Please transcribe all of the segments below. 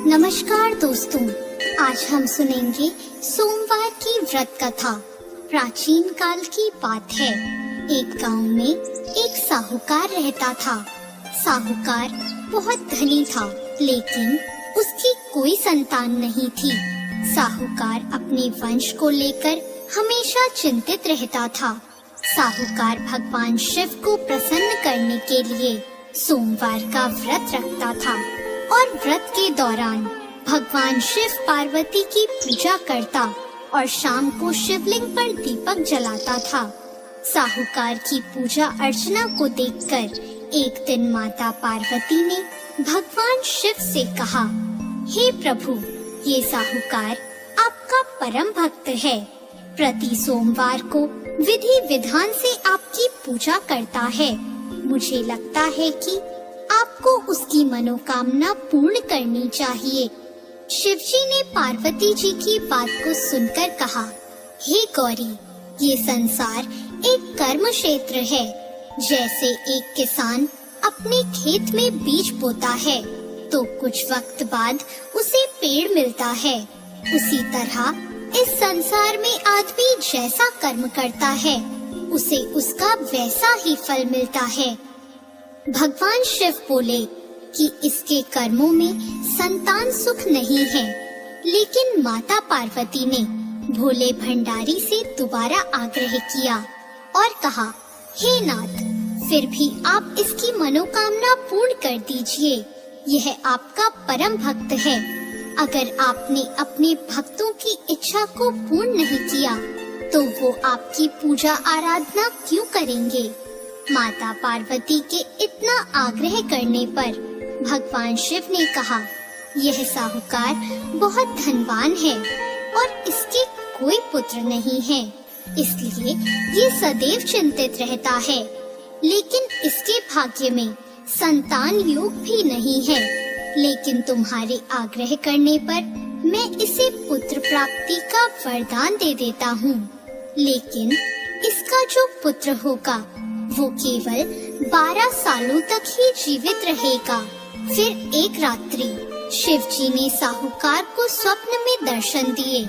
नमस्कार दोस्तों, आज हम सुनेंगे सोमवार की व्रत कथा। प्राचीन काल की बात है। एक गांव में एक साहूकार रहता था। साहूकार बहुत धनी था, लेकिन उसकी कोई संतान नहीं थी। साहूकार अपने वंश को लेकर हमेशा चिंतित रहता था। साहूकार भगवान शिव को प्रसन्न करने के लिए सोमवार का व्रत रखता था और व्रत के दौरान भगवान शिव पार्वती की पूजा करता और शाम को शिवलिंग पर दीपक जलाता था। साहूकार की पूजा अर्चना को देखकर एक दिन माता पार्वती ने भगवान शिव से कहा, हे प्रभु, ये साहूकार आपका परम भक्त है। प्रति सोमवार को विधि विधान से आपकी पूजा करता है। मुझे लगता है कि आपको उसकी मनोकामना पूर्ण करनी चाहिए। शिवजी ने पार्वती जी की बात को सुनकर कहा, हे गौरी, ये संसार एक कर्म क्षेत्र है। जैसे एक किसान अपने खेत में बीज बोता है तो कुछ वक्त बाद उसे पेड़ मिलता है, उसी तरह इस संसार में आदमी जैसा कर्म करता है उसे उसका वैसा ही फल मिलता है। भगवान शिव बोले कि इसके कर्मों में संतान सुख नहीं है, लेकिन माता पार्वती ने भोले भंडारी से दोबारा आग्रह किया और कहा, हे नाथ, फिर भी आप इसकी मनोकामना पूर्ण कर दीजिए। यह आपका परम भक्त है। अगर आपने अपने भक्तों की इच्छा को पूर्ण नहीं किया तो वो आपकी पूजा आराधना क्यों करेंगे? माता पार्वती के इतना आग्रह करने पर भगवान शिव ने कहा, यह साहूकार बहुत धनवान है और इसके कोई पुत्र नहीं है, इसलिए ये सदैव चिंतित रहता है। लेकिन इसके भाग्य में संतान योग भी नहीं है। लेकिन तुम्हारे आग्रह करने पर मैं इसे पुत्र प्राप्ति का वरदान दे देता हूँ। लेकिन इसका जो पुत्र होगा वो केवल 12 सालों तक ही जीवित रहेगा। फिर एक रात्रि शिवजी ने साहूकार को स्वप्न में दर्शन दिए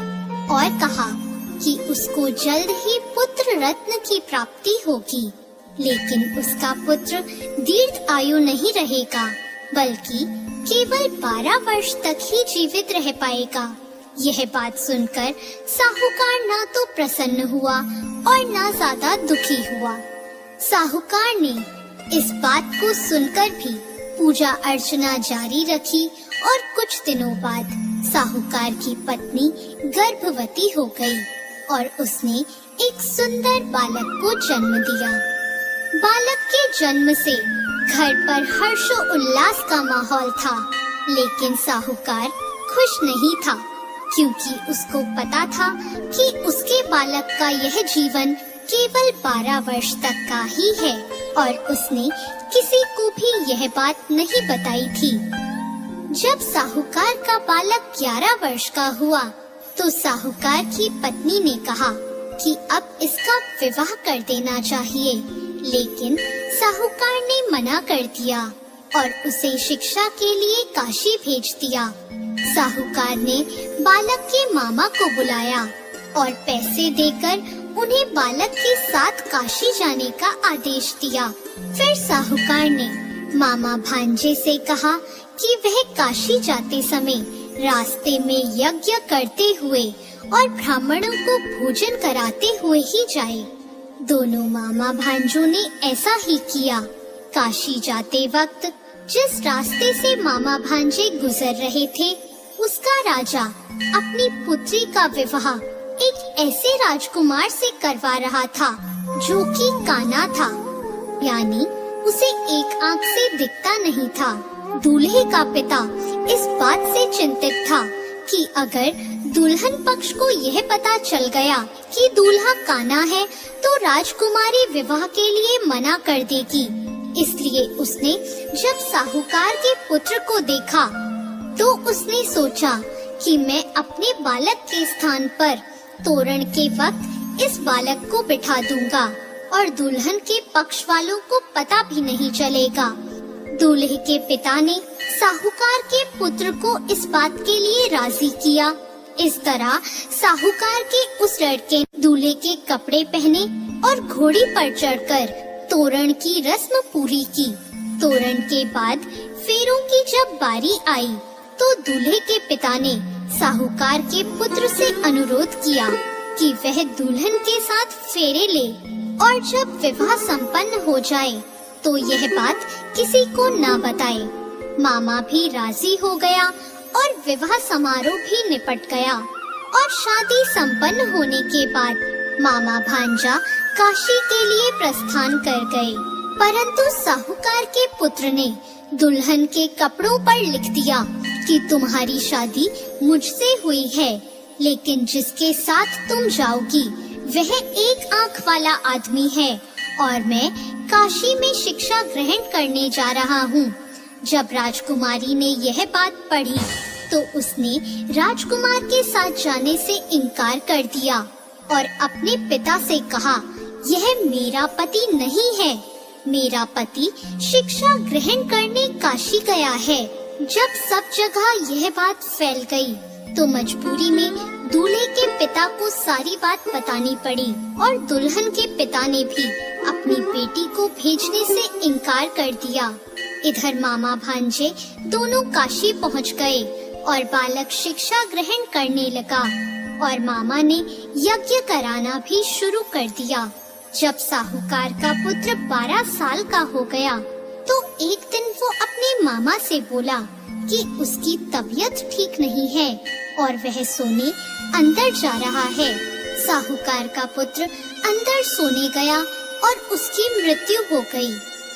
और कहा कि उसको जल्द ही पुत्र रत्न की प्राप्ति होगी, लेकिन उसका पुत्र दीर्घ आयु नहीं रहेगा, बल्कि केवल 12 वर्ष तक ही जीवित रह पाएगा। यह बात सुनकर साहूकार ना तो प्रसन्न हुआ और ना ज्यादा दुखी हुआ। साहूकार ने इस बात को सुनकर भी पूजा अर्चना जारी रखी और कुछ दिनों बाद साहूकार की पत्नी गर्भवती हो गई और उसने एक सुंदर बालक को जन्म दिया। बालक के जन्म से घर पर हर्षो उल्लास का माहौल था, लेकिन साहूकार खुश नहीं था, क्योंकि उसको पता था कि उसके बालक का यह जीवन केवल 12 वर्ष तक का ही है और उसने किसी को भी यह बात नहीं बताई थी। जब साहूकार का बालक 11 वर्ष का हुआ तो साहूकार की पत्नी ने कहा कि अब इसका विवाह कर देना चाहिए, लेकिन साहूकार ने मना कर दिया और उसे शिक्षा के लिए काशी भेज दिया। साहूकार ने बालक के मामा को बुलाया और पैसे देकर उन्हें बालक के साथ काशी जाने का आदेश दिया। फिर साहूकार ने मामा भांजे से कहा कि वह काशी जाते समय रास्ते में यज्ञ करते हुए और ब्राह्मणों को भोजन कराते हुए ही जाए। दोनों मामा भांजों ने ऐसा ही किया। काशी जाते वक्त जिस रास्ते से मामा भांजे गुजर रहे थे, उसका राजा अपनी पुत्री का विवाह एक ऐसे राजकुमार से करवा रहा था जो कि काना था, यानी उसे एक आंख से दिखता नहीं था। दूल्हे का पिता इस बात से चिंतित था कि अगर दुल्हन पक्ष को यह पता चल गया कि दूल्हा काना है तो राजकुमारी विवाह के लिए मना कर देगी। इसलिए उसने जब साहूकार के पुत्र को देखा तो उसने सोचा कि मैं अपने बालक के स्थान पर तोरण के वक्त इस बालक को बिठा दूंगा और दुल्हन के पक्ष वालों को पता भी नहीं चलेगा। दूल्हे के पिता ने साहूकार के पुत्र को इस बात के लिए राजी किया। इस तरह साहूकार के उस लड़के ने दूल्हे के कपड़े पहने और घोड़ी पर चढ़कर तोरण की रस्म पूरी की। तोरण के बाद फेरों की जब बारी आई तो दूल्हे के पिता ने साहूकार के पुत्र से अनुरोध किया कि वह दुल्हन के साथ फेरे ले और जब विवाह संपन्न हो जाए तो यह बात किसी को न बताए। मामा भी राजी हो गया और विवाह समारोह भी निपट गया और शादी संपन्न होने के बाद मामा भांजा काशी के लिए प्रस्थान कर गए। परंतु साहूकार के पुत्र ने दुल्हन के कपड़ों पर लिख दिया कि तुम्हारी शादी मुझसे हुई है, लेकिन जिसके साथ तुम जाओगी वह एक आंख वाला आदमी है और मैं काशी में शिक्षा ग्रहण करने जा रहा हूँ। जब राजकुमारी ने यह बात पढ़ी तो उसने राजकुमार के साथ जाने से इनकार कर दिया और अपने पिता से कहा, यह मेरा पति नहीं है, मेरा पति शिक्षा ग्रहण करने काशी गया है। जब सब जगह यह बात फैल गई तो मजबूरी में दूल्हे के पिता को सारी बात बतानी पड़ी और दुल्हन के पिता ने भी अपनी बेटी को भेजने से इनकार कर दिया। इधर मामा भांजे दोनों काशी पहुंच गए और बालक शिक्षा ग्रहण करने लगा और मामा ने यज्ञ कराना भी शुरू कर दिया। जब साहूकार का पुत्र 12 साल का हो गया तो एक दिन वो अपने मामा से बोला कि उसकी तबीयत ठीक नहीं है और वह सोने अंदर जा रहा है। साहूकार का पुत्र अंदर सोने गया और उसकी मृत्यु हो गई।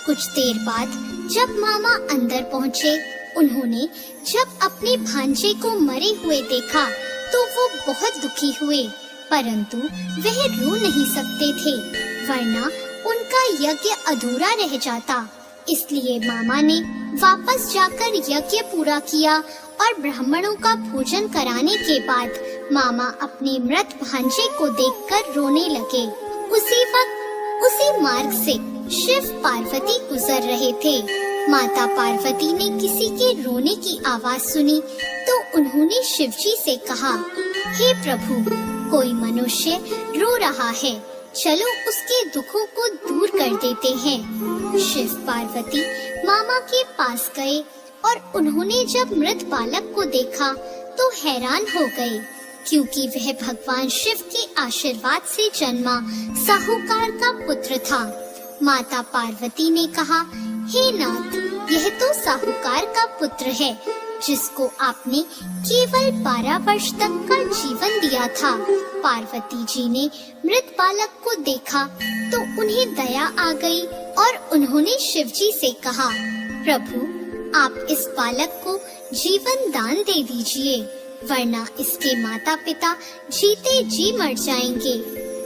कुछ देर बाद जब मामा अंदर पहुँचे, उन्होंने जब अपने भांजे को मरे हुए देखा तो वो बहुत दुखी हुए, परंतु वह रो नहीं सकते थे वरना उनका यज्ञ अधूरा रह जाता। इसलिए मामा ने वापस जाकर यज्ञ पूरा किया और ब्राह्मणों का भोजन कराने के बाद मामा अपने मृत भांजे को देखकर रोने लगे। उसी वक्त उसी मार्ग से शिव पार्वती गुजर रहे थे। माता पार्वती ने किसी के रोने की आवाज सुनी तो उन्होंने शिवजी से कहा, हे प्रभु, कोई मनुष्य रो रहा है, चलो उसके दुखों को दूर कर देते हैं। शिव पार्वती मामा के पास गए और उन्होंने जब मृत बालक को देखा तो हैरान हो गए, क्योंकि वह भगवान शिव के आशीर्वाद से जन्मा साहूकार का पुत्र था। माता पार्वती ने कहा, हे नाथ, यह तो साहूकार का पुत्र है जिसको आपने केवल 12 वर्ष तक का जीवन दिया था। पार्वती जी ने मृत बालक को देखा तो उन्हें दया आ गई और उन्होंने शिवजी से कहा, प्रभु, आप इस बालक को जीवन दान दे दीजिए, वरना इसके माता पिता जीते जी मर जाएंगे।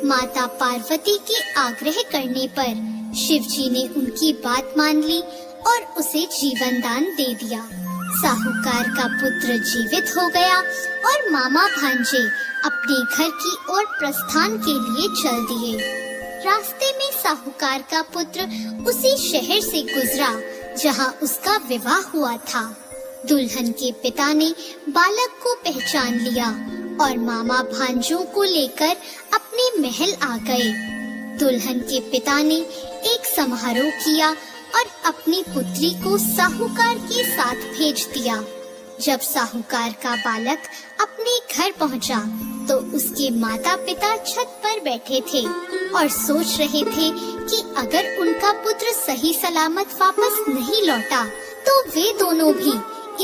माता पार्वती के आग्रह करने पर शिवजी ने उनकी बात मान ली और उसे जीवन दान दे दिया। साहूकार का पुत्र जीवित हो गया और मामा भांजे अपने घर की ओर प्रस्थान के लिए चल दिए। रास्ते में साहूकार का पुत्र उसी शहर से गुजरा जहां उसका विवाह हुआ था। दुल्हन के पिता ने बालक को पहचान लिया और मामा भांजों को लेकर अपने महल आ गए। दुल्हन के पिता ने एक समारोह किया और अपनी पुत्री को साहूकार के साथ भेज दिया। जब साहूकार का बालक अपने घर पहुंचा, तो उसके माता पिता छत पर बैठे थे और सोच रहे थे कि अगर उनका पुत्र सही सलामत वापस नहीं लौटा, तो वे दोनों भी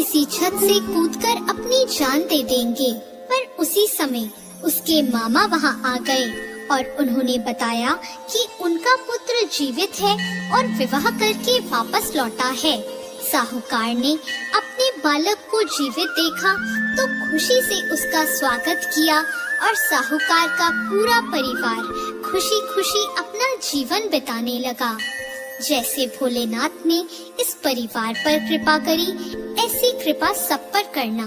इसी छत से कूदकर अपनी जान दे देंगे। पर उसी समय उसके मामा वहां आ गए और उन्होंने बताया कि उनका पुत्र जीवित है और विवाह करके वापस लौटा है। साहूकार ने अपने बालक को जीवित देखा तो खुशी से उसका स्वागत किया और साहूकार का पूरा परिवार खुशी खुशी अपना जीवन बिताने लगा। जैसे भोलेनाथ ने इस परिवार पर कृपा करी, ऐसी कृपा सब पर करना।